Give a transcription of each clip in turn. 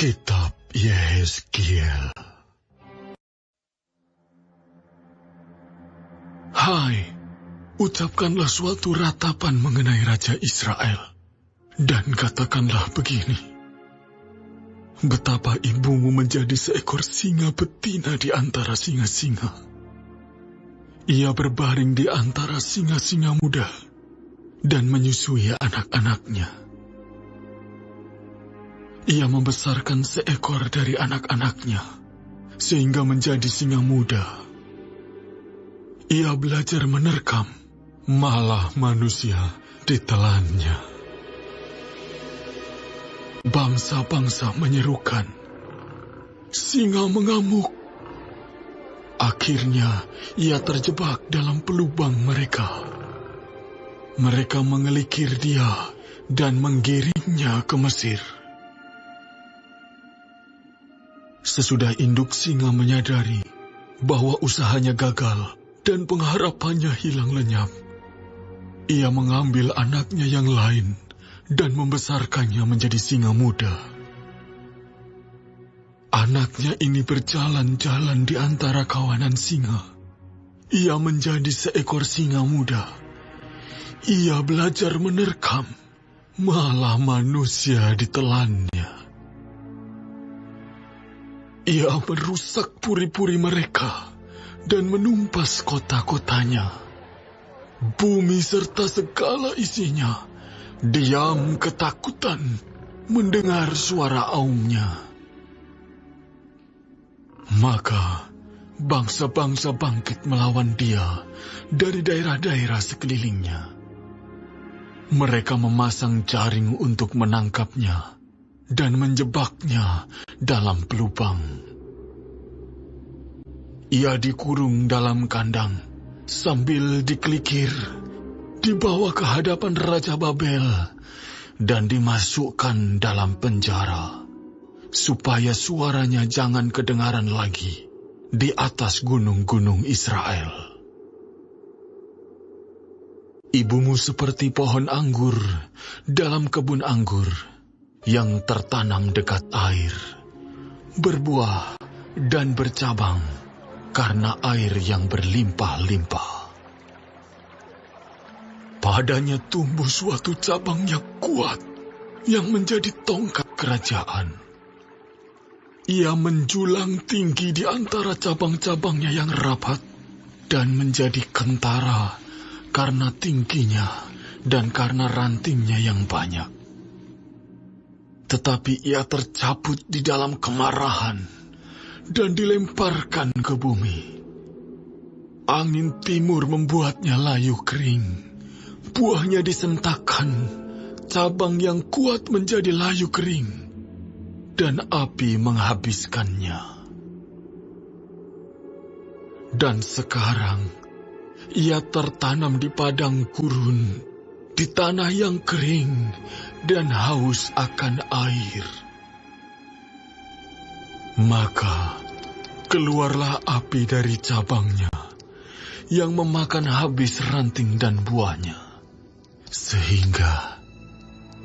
Kitab Yehezkiel. Hai, ucapkanlah suatu ratapan mengenai Raja Israel, dan katakanlah begini: betapa ibumu menjadi seekor singa betina di antara singa-singa. Ia berbaring di antara singa-singa muda dan menyusui anak-anaknya. Ia membesarkan seekor dari anak-anaknya, sehingga menjadi singa muda. Ia belajar menerkam, malah manusia ditelannya. Bangsa-bangsa menyerukan, singa mengamuk. Akhirnya ia terjebak dalam pelubang mereka. Mereka mengelikir dia dan menggiringnya ke Mesir. Sesudah induk singa menyadari bahwa usahanya gagal dan pengharapannya hilang lenyap, ia mengambil anaknya yang lain dan membesarkannya menjadi singa muda. Anaknya ini berjalan-jalan di antara kawanan singa. Ia menjadi seekor singa muda. Ia belajar menerkam, malah manusia ditelannya. Ia merusak puri-puri mereka dan menumpas kota-kotanya. Bumi serta segala isinya diam ketakutan mendengar suara aumnya. Maka bangsa-bangsa bangkit melawan dia dari daerah-daerah sekelilingnya. Mereka memasang jaring untuk menangkapnya dan menjebaknya dalam pelubang. Ia dikurung dalam kandang sambil dikelikir, dibawa ke hadapan Raja Babel dan dimasukkan dalam penjara, supaya suaranya jangan kedengaran lagi di atas gunung-gunung Israel. Ibumu seperti pohon anggur dalam kebun anggur yang tertanam dekat air, berbuah dan bercabang karena air yang berlimpah-limpah. Padanya tumbuh suatu cabang yang kuat yang menjadi tongkat kerajaan. Ia menjulang tinggi di antara cabang-cabangnya yang rapat dan menjadi kentara karena tingginya dan karena rantingnya yang banyak. Tetapi ia tercabut di dalam kemarahan dan dilemparkan ke bumi. Angin timur membuatnya layu kering. Buahnya disentakkan, cabang yang kuat menjadi layu kering, dan api menghabiskannya. Dan sekarang ia tertanam di padang gurun, di tanah yang kering dan haus akan air. Maka keluarlah api dari cabangnya, yang memakan habis ranting dan buahnya, sehingga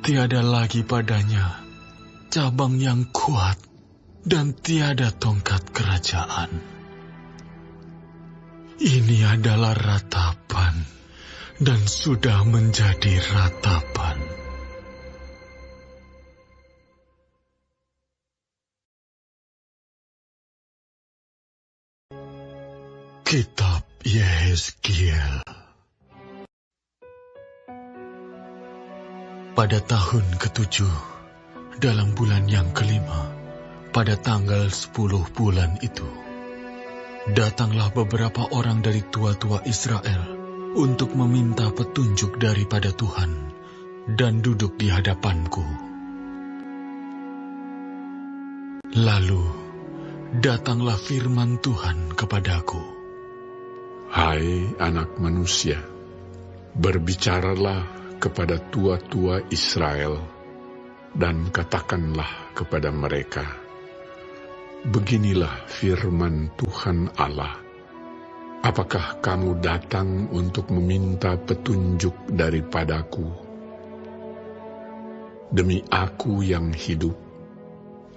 tiada lagi padanya cabang yang kuat dan tiada tongkat kerajaan. Ini adalah ratapan dan sudah menjadi ratapan. Kitab Yehezkiel. Pada tahun ke-7, dalam bulan yang kelima, pada tanggal 10 bulan itu, datanglah beberapa orang dari tua-tua Israel untuk meminta petunjuk daripada Tuhan dan duduk di hadapanku. Lalu datanglah firman Tuhan kepadaku. Hai anak manusia, berbicaralah kepada tua-tua Israel dan katakanlah kepada mereka, beginilah firman Tuhan Allah. Apakah kamu datang untuk meminta petunjuk daripadaku? Demi Aku yang hidup,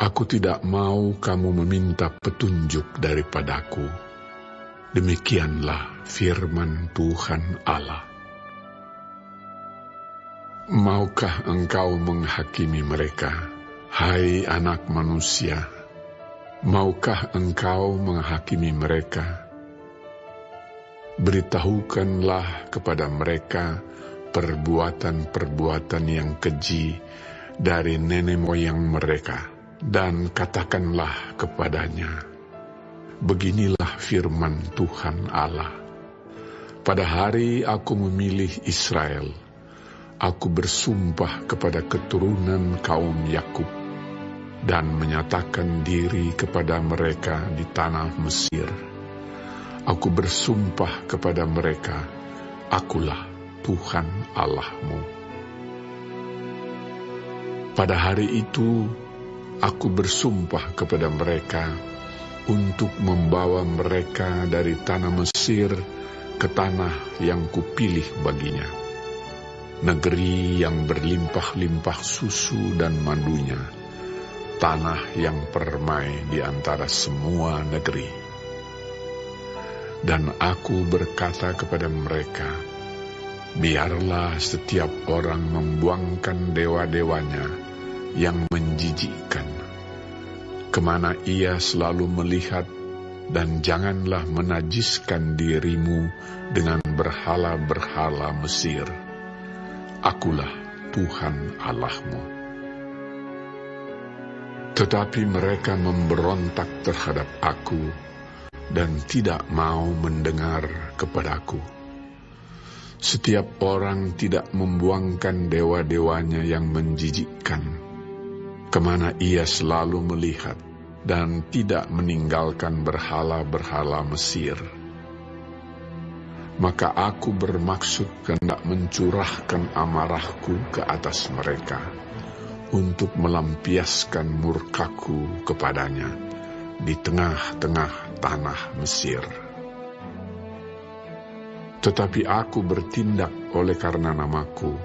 Aku tidak mau kamu meminta petunjuk daripadaku. Demikianlah firman Tuhan Allah. Maukah engkau menghakimi mereka, hai anak manusia? Maukah engkau menghakimi mereka? Beritahukanlah kepada mereka perbuatan-perbuatan yang keji dari nenek moyang mereka, dan katakanlah kepadanya, beginilah firman Tuhan Allah. Pada hari aku memilih Israel, aku bersumpah kepada keturunan kaum Yakub, dan menyatakan diri kepada mereka di tanah Mesir. Aku bersumpah kepada mereka, akulah Tuhan Allahmu. Pada hari itu, aku bersumpah kepada mereka untuk membawa mereka dari tanah Mesir ke tanah yang kupilih baginya, negeri yang berlimpah-limpah susu dan madunya, tanah yang permai di antara semua negeri. Dan aku berkata kepada mereka, biarlah setiap orang membuangkan dewa-dewanya yang menjijikkan, kemana ia selalu melihat, dan janganlah menajiskan dirimu dengan berhala-berhala Mesir. Akulah Tuhan Allahmu. Tetapi mereka memberontak terhadap aku, dan tidak mau mendengar kepadaku. Setiap orang tidak membuangkan dewa-dewanya yang menjijikkan, kemana ia selalu melihat, dan tidak meninggalkan berhala-berhala Mesir. Maka aku bermaksud hendak mencurahkan amarahku ke atas mereka, untuk melampiaskan murkaku kepadanya di tengah-tengah tanah Mesir. Tetapi aku bertindak oleh karena namaku,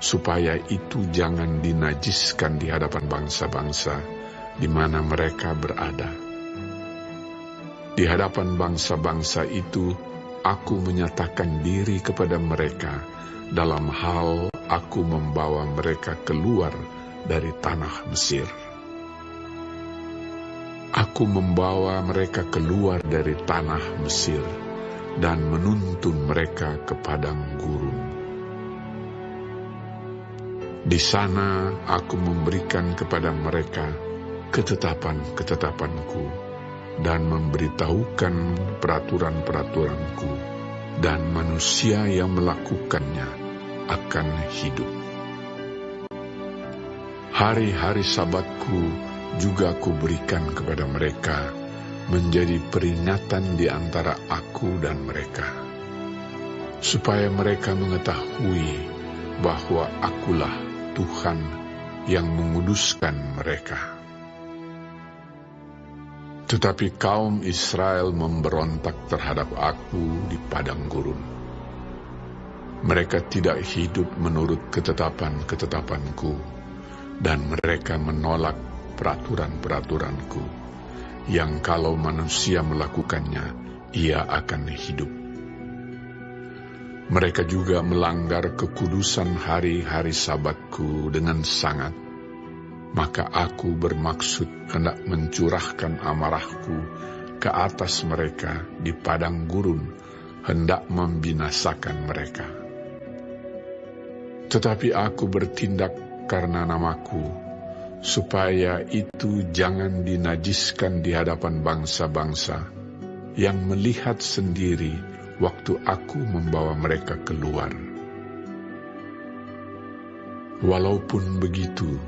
supaya itu jangan dinajiskan di hadapan bangsa-bangsa di mana mereka berada. Di hadapan bangsa-bangsa itu, aku menyatakan diri kepada mereka dalam hal aku membawa mereka keluar dari tanah Mesir. Aku membawa mereka keluar dari tanah Mesir dan menuntun mereka ke padang gurun. Di sana aku memberikan kepada mereka ketetapan-ketetapanku dan memberitahukan peraturan-peraturanku, dan manusia yang melakukannya akan hidup. Hari-hari Sabatku juga kuberikan kepada mereka menjadi peringatan di antara aku dan mereka, supaya mereka mengetahui bahwa akulah Tuhan yang menguduskan mereka. Tetapi kaum Israel memberontak terhadap aku di padang gurun. Mereka tidak hidup menurut ketetapan-ketetapanku, dan mereka menolak peraturan-peraturanku, yang kalau manusia melakukannya, ia akan hidup. Mereka juga melanggar kekudusan hari-hari Sabatku dengan sangat. Maka aku bermaksud hendak mencurahkan amarahku ke atas mereka di padang gurun, hendak membinasakan mereka. Tetapi aku bertindak karena namaku, supaya itu jangan dinajiskan di hadapan bangsa-bangsa yang melihat sendiri waktu aku membawa mereka keluar. Walaupun begitu,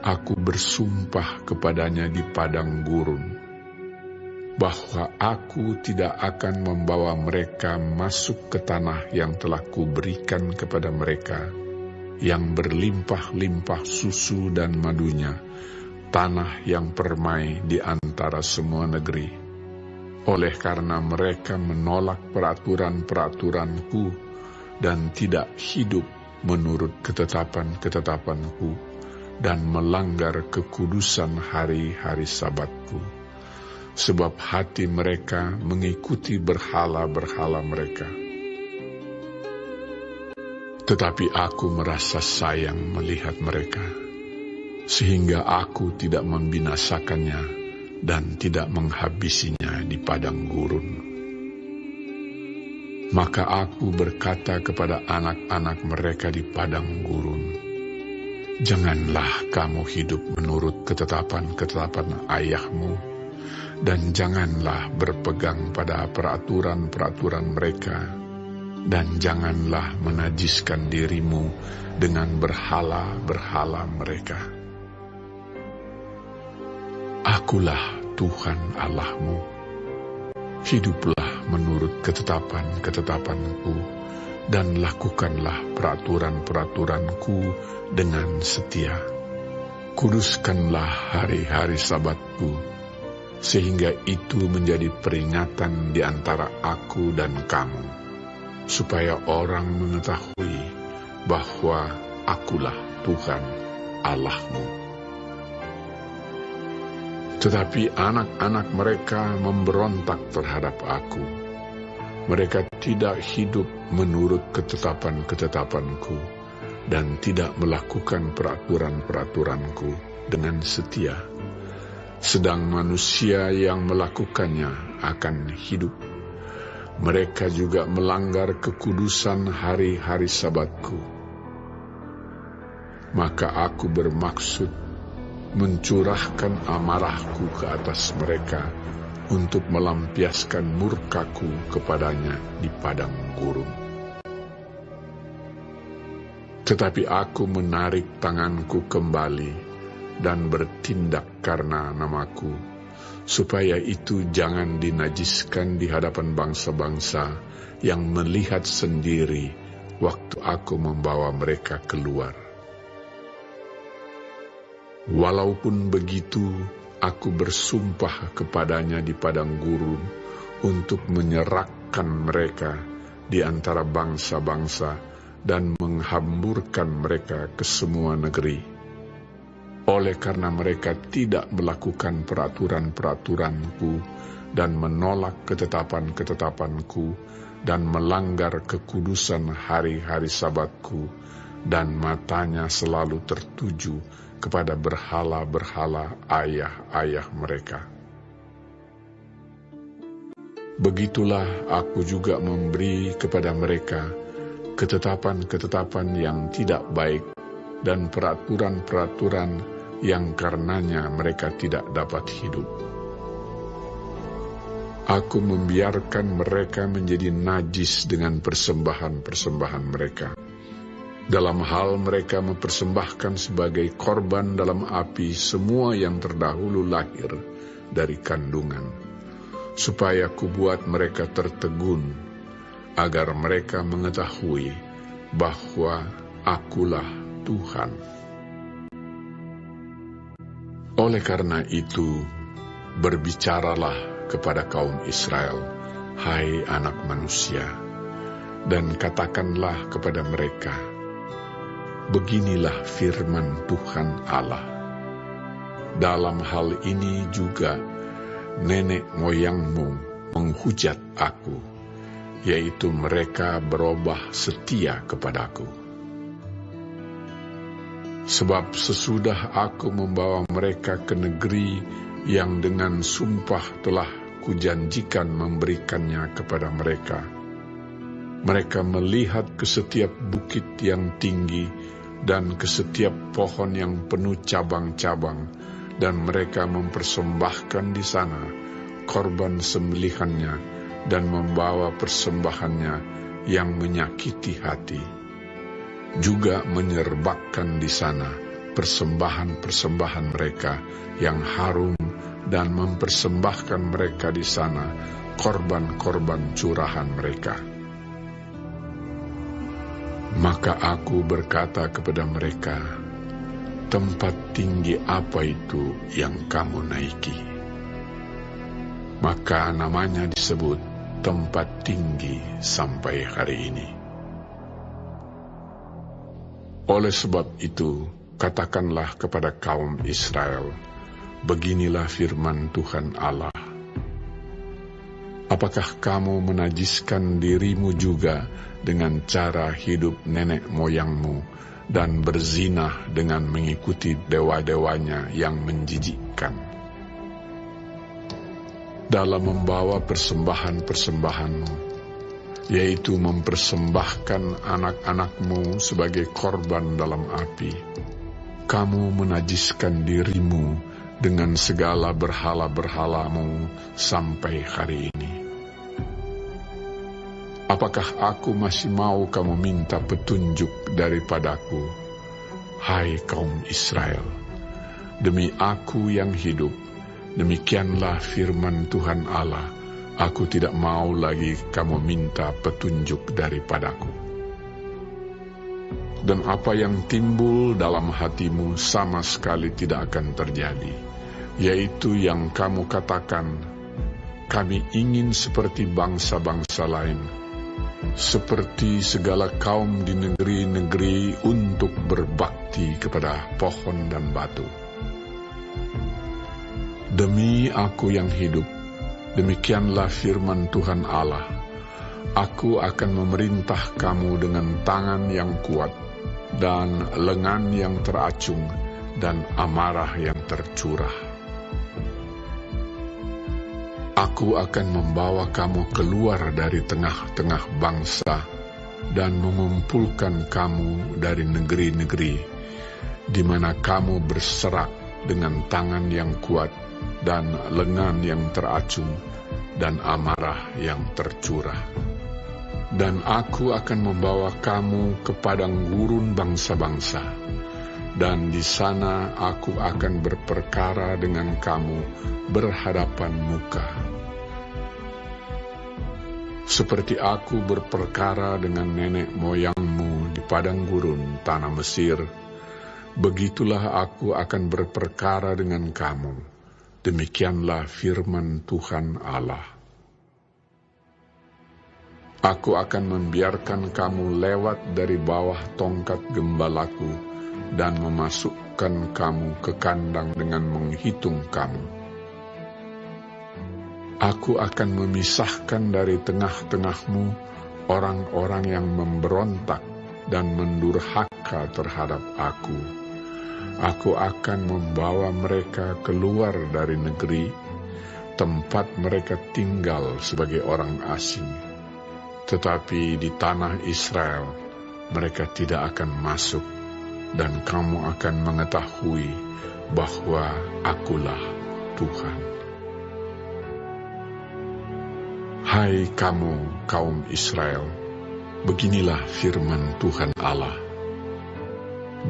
aku bersumpah kepadanya di padang gurun, bahwa aku tidak akan membawa mereka masuk ke tanah yang telah kuberikan kepada mereka, yang berlimpah-limpah susu dan madunya, tanah yang permai di antara semua negeri. Oleh karena mereka menolak peraturan-peraturanku dan tidak hidup menurut ketetapan-ketetapanku, dan melanggar kekudusan hari-hari Sabatku, sebab hati mereka mengikuti berhala-berhala mereka. Tetapi aku merasa sayang melihat mereka, sehingga aku tidak membinasakannya dan tidak menghabisinya di padang gurun. Maka aku berkata kepada anak-anak mereka di padang gurun, janganlah kamu hidup menurut ketetapan-ketetapan ayahmu, dan janganlah berpegang pada peraturan-peraturan mereka, dan janganlah menajiskan dirimu dengan berhala-berhala mereka. Akulah Tuhan Allahmu. Hiduplah menurut ketetapan-ketetapanku, dan lakukanlah peraturan-peraturanku dengan setia. Kuduskanlah hari-hari Sabatku, sehingga itu menjadi peringatan di antara aku dan kamu, supaya orang mengetahui bahwa akulah Tuhan Allahmu. Tetapi anak-anak mereka memberontak terhadap aku. Mereka tidak hidup menurut ketetapan-ketetapanku dan tidak melakukan peraturan-peraturanku dengan setia. Sedang manusia yang melakukannya akan hidup. Mereka juga melanggar kekudusan hari-hari Sabatku. Maka aku bermaksud mencurahkan amarahku ke atas mereka untuk melampiaskan murkaku kepadanya di padang gurun. Tetapi aku menarik tanganku kembali dan bertindak karena namaku, supaya itu jangan dinajiskan di hadapan bangsa-bangsa yang melihat sendiri waktu aku membawa mereka keluar. Walaupun begitu, aku bersumpah kepadanya di padang gurun untuk menyerahkan mereka di antara bangsa-bangsa dan menghamburkan mereka ke semua negeri. Oleh karena mereka tidak melakukan peraturan-peraturanku dan menolak ketetapan-ketetapanku dan melanggar kekudusan hari-hari Sabatku, dan matanya selalu tertuju kepada berhala-berhala ayah-ayah mereka. Begitulah aku juga memberi kepada mereka ketetapan-ketetapan yang tidak baik dan peraturan-peraturan yang karenanya mereka tidak dapat hidup. Aku membiarkan mereka menjadi najis dengan persembahan-persembahan mereka. Dalam hal mereka mempersembahkan sebagai korban dalam api semua yang terdahulu lahir dari kandungan, supaya kubuat mereka tertegun, agar mereka mengetahui bahwa akulah Tuhan. Oleh karena itu, berbicaralah kepada kaum Israel, hai anak manusia, dan katakanlah kepada mereka, beginilah firman Tuhan Allah. Dalam hal ini juga nenek moyangmu menghujat aku, yaitu mereka berubah setia kepadaku. Sebab sesudah aku membawa mereka ke negeri yang dengan sumpah telah kujanjikan memberikannya kepada mereka, mereka melihat ke setiap bukit yang tinggi dan ke setiap pohon yang penuh cabang-cabang, dan mereka mempersembahkan di sana korban sembelihannya dan membawa persembahannya yang menyakiti hati. Juga menyerbakkan di sana persembahan-persembahan mereka yang harum, dan mempersembahkan mereka di sana korban-korban curahan mereka. Maka aku berkata kepada mereka, tempat tinggi apa itu yang kamu naiki? Maka namanya disebut tempat tinggi sampai hari ini. Oleh sebab itu, Katakanlah kepada kaum Israel, beginilah firman Tuhan Allah. Apakah kamu menajiskan dirimu juga dengan cara hidup nenek moyangmu dan berzinah dengan mengikuti dewa-dewanya yang menjijikkan? Dalam membawa persembahan-persembahanmu, yaitu mempersembahkan anak-anakmu sebagai korban dalam api, kamu menajiskan dirimu dengan segala berhala-berhalamu sampai hari ini. Apakah aku masih mau kamu minta petunjuk daripadaku, hai kaum Israel? Demi aku yang hidup, demikianlah firman Tuhan Allah, aku tidak mau lagi kamu minta petunjuk daripadaku. Dan apa yang timbul dalam hatimu sama sekali tidak akan terjadi, yaitu yang kamu katakan, kami ingin seperti bangsa-bangsa lain, seperti segala kaum di negeri-negeri untuk berbakti kepada pohon dan batu. Demi aku yang hidup, demikianlah firman Tuhan Allah, aku akan memerintah kamu dengan tangan yang kuat, dan lengan yang teracung, dan amarah yang tercurah. Aku akan membawa kamu keluar dari tengah-tengah bangsa, dan mengumpulkan kamu dari negeri-negeri, di mana kamu berserak dengan tangan yang kuat, dan lengan yang teracung, dan amarah yang tercurah. Dan aku akan membawa kamu ke padang gurun bangsa-bangsa, dan di sana aku akan berperkara dengan kamu berhadapan muka. Seperti aku berperkara dengan nenek moyangmu di padang gurun tanah Mesir, begitulah aku akan berperkara dengan kamu. Demikianlah firman Tuhan Allah. Aku akan membiarkan kamu lewat dari bawah tongkat gembalaku dan memasukkan kamu ke kandang dengan menghitung kamu. Aku akan memisahkan dari tengah-tengahmu orang-orang yang memberontak dan mendurhaka terhadap aku. Aku akan membawa mereka keluar dari negeri, tempat mereka tinggal sebagai orang asing. Tetapi di tanah Israel mereka tidak akan masuk, dan kamu akan mengetahui bahwa akulah Tuhan. Hai kamu kaum Israel, beginilah firman Tuhan Allah.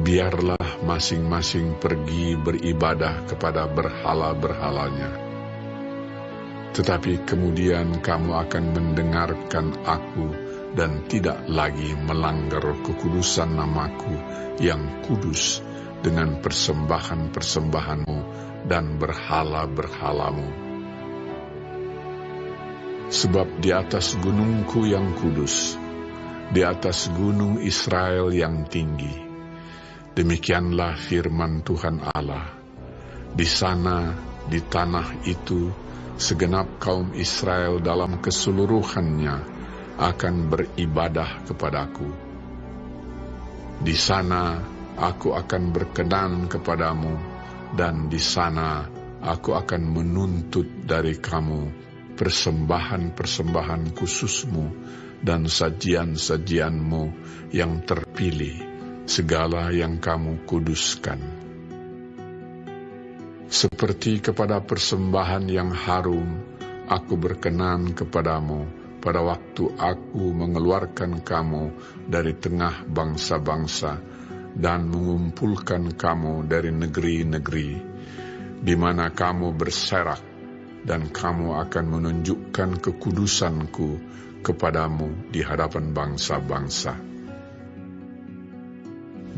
Biarlah masing-masing pergi beribadah kepada berhala-berhalanya. Tetapi kemudian kamu akan mendengarkan aku dan tidak lagi melanggar kekudusan namaku yang kudus dengan persembahan-persembahanmu dan berhala-berhalamu. Sebab di atas gunungku yang kudus, di atas gunung Israel yang tinggi, demikianlah firman Tuhan Allah, di sana, di tanah itu, segenap kaum Israel dalam keseluruhannya akan beribadah kepadaku. Di sana aku akan berkenan kepadamu, dan di sana aku akan menuntut dari kamu persembahan-persembahan khususmu dan sajian-sajianmu yang terpilih, segala yang kamu kuduskan. Seperti kepada persembahan yang harum, aku berkenan kepadamu pada waktu aku mengeluarkan kamu dari tengah bangsa-bangsa dan mengumpulkan kamu dari negeri-negeri, di mana kamu berserak, dan kamu akan menunjukkan kekudusanku kepadamu di hadapan bangsa-bangsa.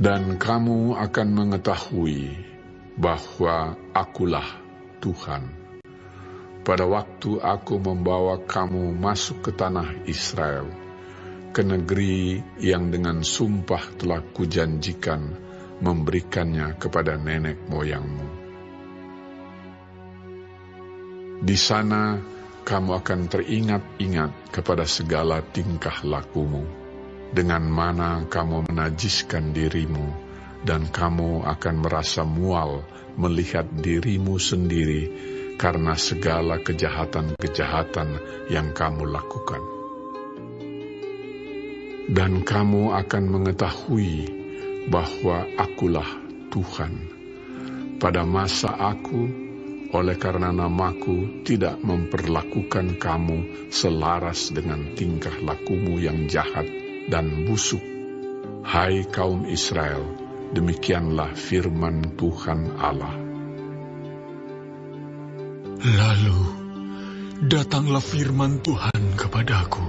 Dan kamu akan mengetahui bahwa akulah Tuhan, pada waktu aku membawa kamu masuk ke tanah Israel, ke negeri yang dengan sumpah telah kujanjikan memberikannya kepada nenek moyangmu. Di sana kamu akan teringat-ingat kepada segala tingkah lakumu, dengan mana kamu menajiskan dirimu, dan kamu akan merasa mual melihat dirimu sendiri karena segala kejahatan-kejahatan yang kamu lakukan. Dan kamu akan mengetahui bahwa Akulah Tuhan. Pada masa Aku, oleh karena namaku tidak memperlakukan kamu selaras dengan tingkah lakumu yang jahat dan busuk. Hai kaum Israel, demikianlah firman Tuhan Allah. Lalu datanglah firman Tuhan kepadaku.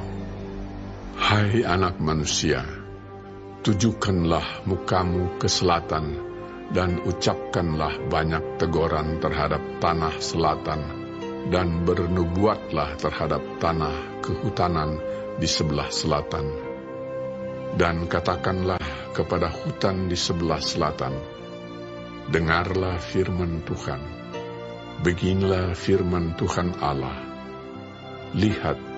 Hai anak manusia, tujukanlah mukamu ke selatan, dan ucapkanlah banyak teguran terhadap tanah selatan, dan bernubuatlah terhadap tanah kehutanan di sebelah selatan. Dan katakanlah kepada hutan di sebelah selatan, dengarlah firman Tuhan. Beginilah firman Tuhan Allah. Lihat,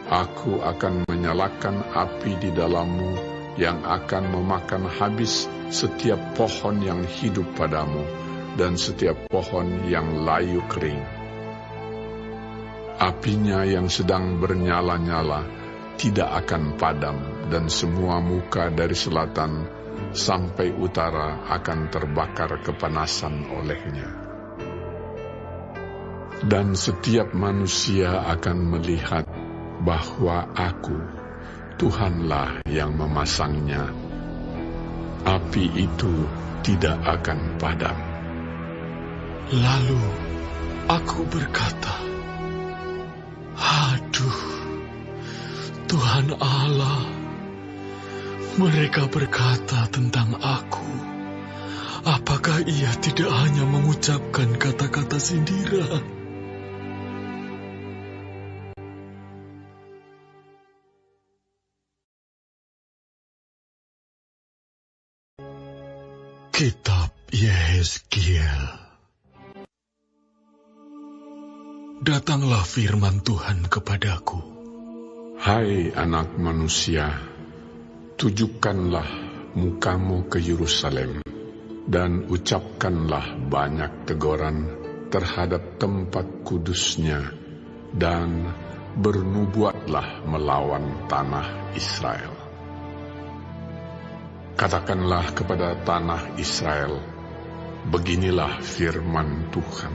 Aku akan menyalakan api di dalammu yang akan memakan habis setiap pohon yang hidup padamu dan setiap pohon yang layu kering. Apinya yang sedang bernyala-nyala tidak akan padam, dan semua muka dari selatan sampai utara akan terbakar kepanasan olehnya. Dan setiap manusia akan melihat bahwa Aku, Tuhanlah yang memasangnya. Api itu tidak akan padam. Lalu aku berkata, aduh, Tuhan Allah, mereka berkata tentang aku. Apakah ia tidak hanya mengucapkan kata-kata sindiran? Kitab Yehezkiel. Datanglah firman Tuhan kepadaku. Hai anak manusia, tujukanlah mukamu ke Yerusalem, dan ucapkanlah banyak teguran terhadap tempat kudusnya, dan bernubuatlah melawan tanah Israel. Katakanlah kepada tanah Israel, beginilah firman Tuhan.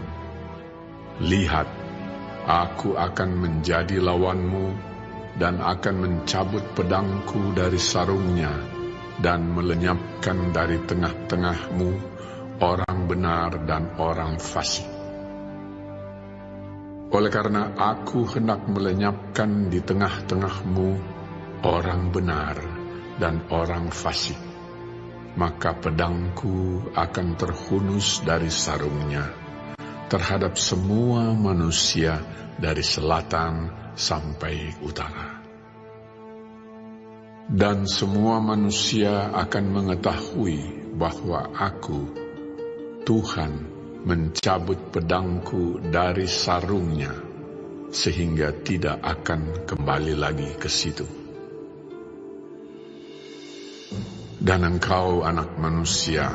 Lihat, Aku akan menjadi lawanmu, dan akan mencabut pedangku dari sarungnya, dan melenyapkan dari tengah-tengahmu orang benar dan orang fasik. Oleh karena Aku hendak melenyapkan di tengah-tengahmu orang benar dan orang fasik, maka pedangku akan terhunus dari sarungnya terhadap semua manusia dari selatan sampai utara. Dan semua manusia akan mengetahui bahwa Aku, Tuhan, mencabut pedangku dari sarungnya, sehingga tidak akan kembali lagi ke situ. Dan engkau, anak manusia,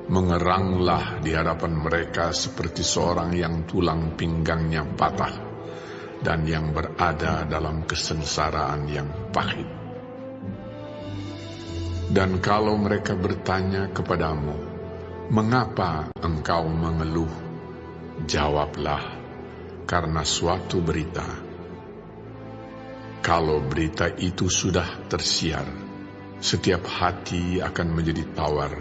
mengeranglah di hadapan mereka seperti seorang yang tulang pinggangnya patah dan yang berada dalam kesengsaraan yang pahit. Dan kalau mereka bertanya kepadamu, mengapa engkau mengeluh? Jawablah, karena suatu berita. Kalau berita itu sudah tersiar, setiap hati akan menjadi tawar,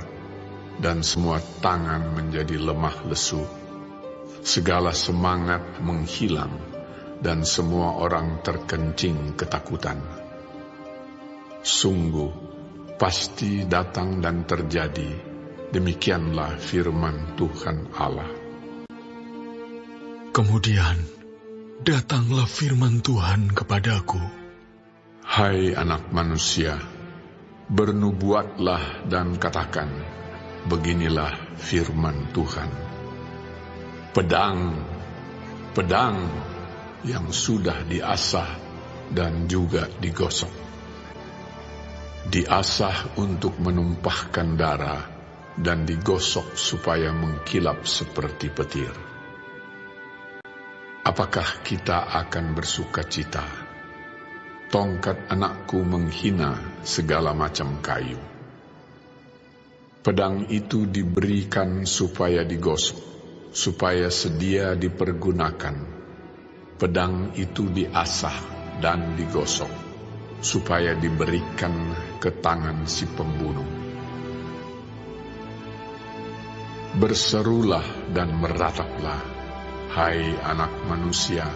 dan semua tangan menjadi lemah lesu. Segala semangat menghilang, dan semua orang terkencing ketakutan. Sungguh, pasti datang dan terjadi, demikianlah firman Tuhan Allah. Kemudian datanglah firman Tuhan kepadaku. Hai anak manusia, Bernubuatlah dan katakan, beginilah firman Tuhan. Pedang, pedang yang sudah diasah dan juga digosok. Diasah untuk menumpahkan darah dan digosok supaya mengkilap seperti petir. Apakah kita akan bersukacita? Tongkat anakku menghina segala macam kayu. Pedang itu diberikan supaya digosok, supaya sedia dipergunakan. Pedang itu diasah dan digosok, supaya diberikan ke tangan si pembunuh. Berserulah dan merataplah, hai anak manusia,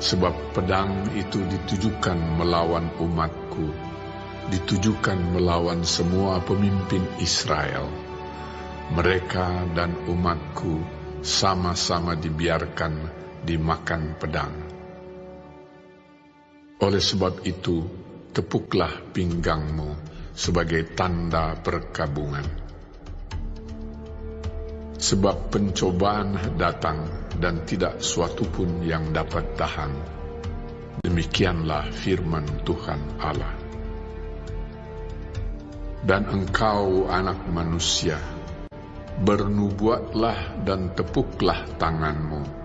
sebab pedang itu ditujukan melawan umatku, ditujukan melawan semua pemimpin Israel. Mereka dan umatku sama-sama dibiarkan dimakan pedang. Oleh sebab itu, tepuklah pinggangmu sebagai tanda perkabungan. Sebab pencobaan datang dan tidak suatu pun yang dapat tahan. Demikianlah firman Tuhan Allah. Dan engkau anak manusia, bernubuatlah dan tepuklah tanganmu.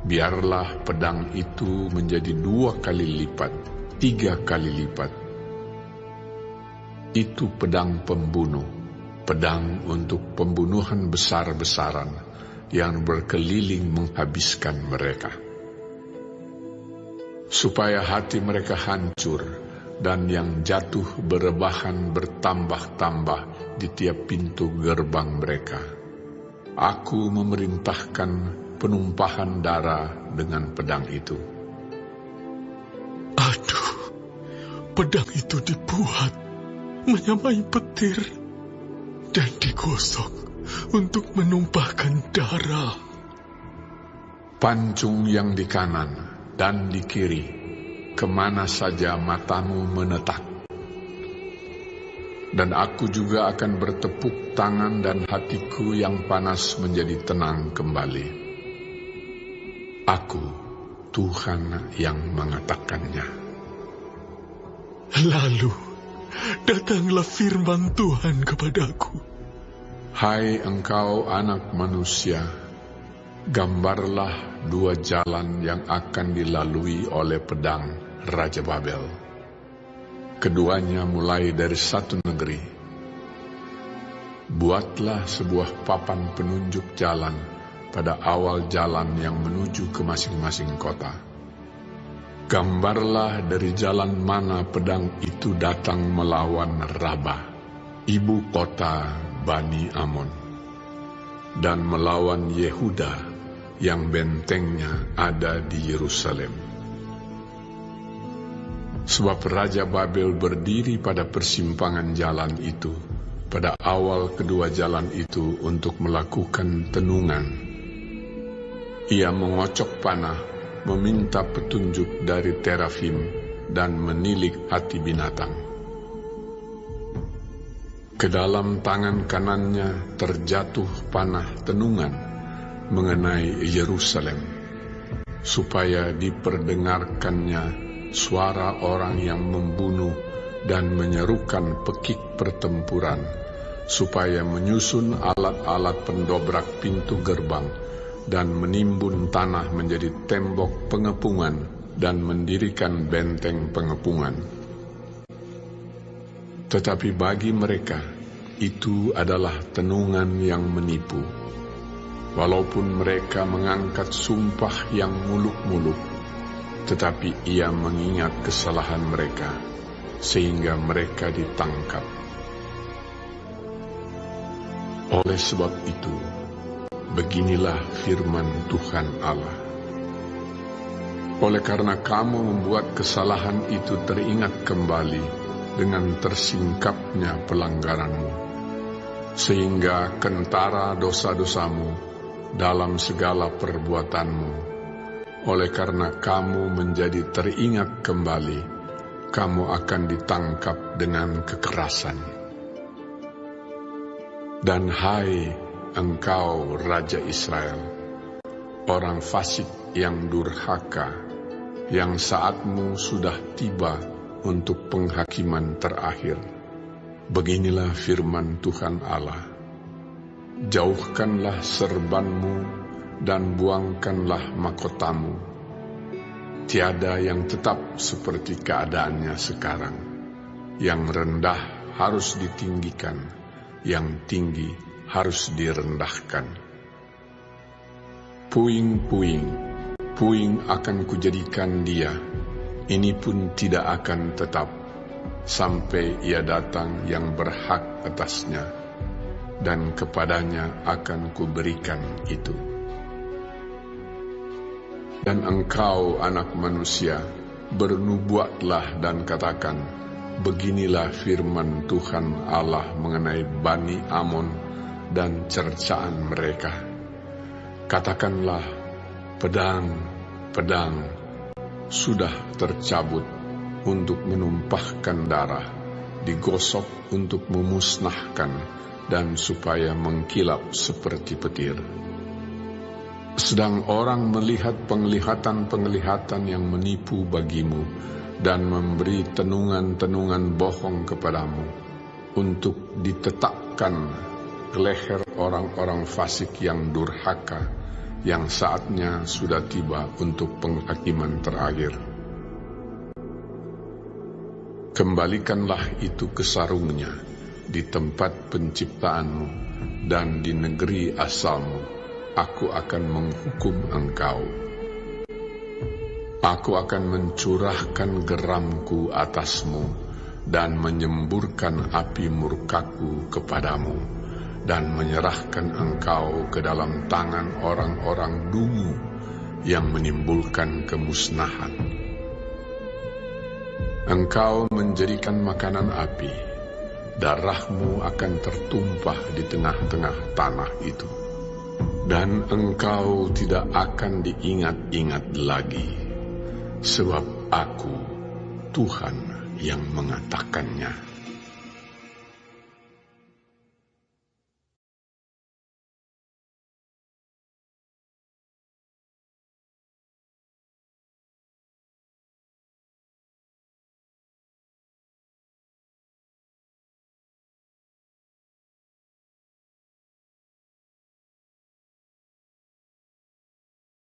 Biarlah pedang itu menjadi 2 kali lipat, 3 kali lipat. Itu pedang pembunuh, pedang untuk pembunuhan besar-besaran yang berkeliling menghabiskan mereka. Supaya hati mereka hancur dan yang jatuh berebahan bertambah-tambah di tiap pintu gerbang mereka. Aku memerintahkan penumpahan darah dengan pedang itu. Aduh, pedang itu dibuat menyamai petir dan digosok untuk menumpahkan darah. Pancung yang di kanan dan di kiri, kemana saja matamu menetak. Dan aku juga akan bertepuk tangan dan hatiku yang panas menjadi tenang kembali. Aku, Tuhan yang mengatakannya. Lalu, datanglah firman Tuhan kepadaku. Hai engkau anak manusia, gambarlah 2 jalan yang akan dilalui oleh pedang Raja Babel. Keduanya mulai dari satu negeri. Buatlah sebuah papan penunjuk jalan pada awal jalan yang menuju ke masing-masing kota. Gambarlah dari jalan mana pedang itu datang melawan Rabah, ibu kota Bani Amon, dan melawan Yehuda yang bentengnya ada di Yerusalem. Sebab Raja Babel berdiri pada persimpangan jalan itu, pada awal kedua jalan itu untuk melakukan tenungan. Ia mengocok panah, meminta petunjuk dari terafim, dan menilik hati binatang. Ke dalam tangan kanannya terjatuh panah tenungan mengenai Yerusalem, supaya diperdengarkannya suara orang yang membunuh dan menyerukan pekik pertempuran, supaya menyusun alat-alat pendobrak pintu gerbang, dan menimbun tanah menjadi tembok pengepungan dan mendirikan benteng pengepungan. Tetapi bagi mereka, itu adalah tenungan yang menipu. Walaupun mereka mengangkat sumpah yang muluk-muluk, tetapi ia mengingat kesalahan mereka, sehingga mereka ditangkap. Oleh sebab itu, beginilah firman Tuhan Allah. Oleh karena kamu membuat kesalahan itu teringat kembali dengan tersingkapnya pelanggaranmu, sehingga kentara dosa-dosamu dalam segala perbuatanmu. Oleh karena kamu menjadi teringat kembali, kamu akan ditangkap dengan kekerasan. Dan hai engkau Raja Israel, orang fasik yang durhaka, yang saatmu sudah tiba untuk penghakiman terakhir. Beginilah firman Tuhan Allah, jauhkanlah serbanmu dan buangkanlah mahkotamu. Tiada yang tetap seperti keadaannya sekarang. Yang rendah harus ditinggikan, yang tinggi harus direndahkan. Puing-puing, puing akan kujadikan dia, ini pun tidak akan tetap, sampai ia datang yang berhak atasnya, dan kepadanya akan kuberikan itu. Dan engkau, anak manusia, bernubuatlah dan katakan, beginilah firman Tuhan Allah mengenai Bani Amon dan cercaan mereka. Katakanlah, pedang, pedang, sudah tercabut untuk menumpahkan darah, digosok untuk memusnahkan, dan supaya mengkilap seperti petir. Sedang orang melihat penglihatan-penglihatan yang menipu bagimu dan memberi tenungan-tenungan bohong kepadamu untuk ditetapkan leher orang-orang fasik yang durhaka, yang saatnya sudah tiba untuk penghakiman terakhir. Kembalikanlah itu ke sarungnya di tempat penciptaanmu dan di negeri asalmu. Aku akan menghukum engkau. Aku akan mencurahkan geramku atasmu dan menyemburkan api murkaku kepadamu dan menyerahkan engkau ke dalam tangan orang-orang dungu yang menimbulkan kemusnahan. Engkau menjadikan makanan api, darahmu akan tertumpah di tengah-tengah tanah itu. Dan engkau tidak akan diingat-ingat lagi, sebab aku, Tuhan yang mengatakannya.